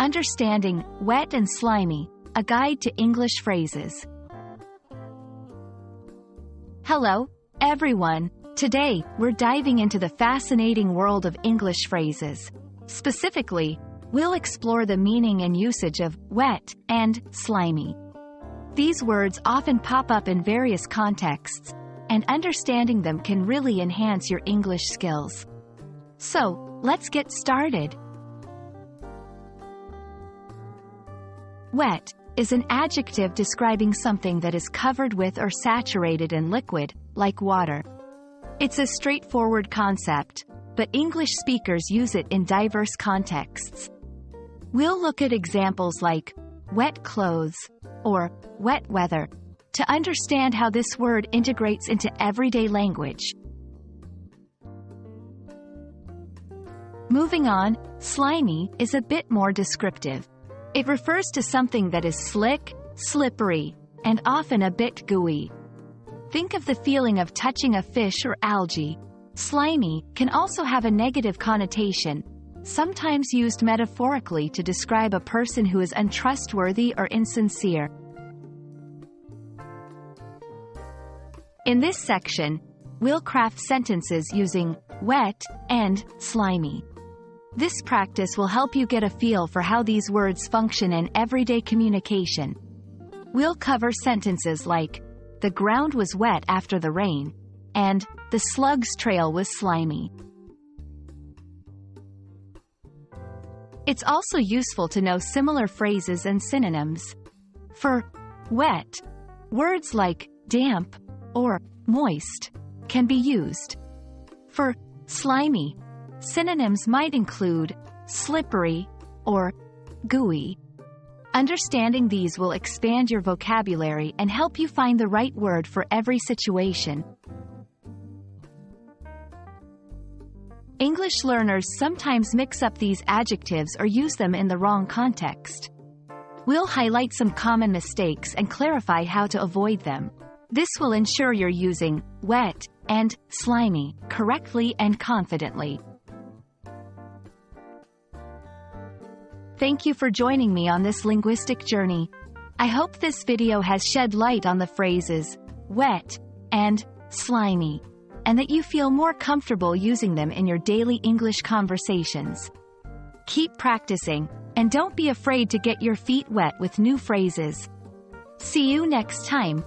Understanding wet and slimy, a guide to English phrases. Hello, everyone. Today, we're diving into the fascinating world of English phrases. Specifically, we'll explore the meaning and usage of wet and slimy. These words often pop up in various contexts, and understanding them can really enhance your English skills. So, let's get started. Wet is an adjective describing something that is covered with or saturated in liquid, like water. It's a straightforward concept, but English speakers use it in diverse contexts. We'll look at examples like wet clothes or wet weather to understand how this word integrates into everyday language. Moving on, slimy is a bit more descriptive. It refers to something that is slick, slippery, and often a bit gooey. Think of the feeling of touching a fish or algae. Slimy can also have a negative connotation, sometimes used metaphorically to describe a person who is untrustworthy or insincere. In this section, we'll craft sentences using wet and slimy. This practice will help you get a feel for how these words function in everyday communication. We'll cover sentences like, the ground was wet after the rain, and the slug's trail was slimy. It's also useful to know similar phrases and synonyms. For wet, words like damp or moist can be used. For slimy, synonyms might include slippery or gooey. Understanding these will expand your vocabulary and help you find the right word for every situation. English learners sometimes mix up these adjectives or use them in the wrong context. We'll highlight some common mistakes and clarify how to avoid them. This will ensure you're using wet and slimy correctly and confidently. Thank you for joining me on this linguistic journey. I hope this video has shed light on the phrases wet and slimy, and that you feel more comfortable using them in your daily English conversations. Keep practicing, and don't be afraid to get your feet wet with new phrases. See you next time.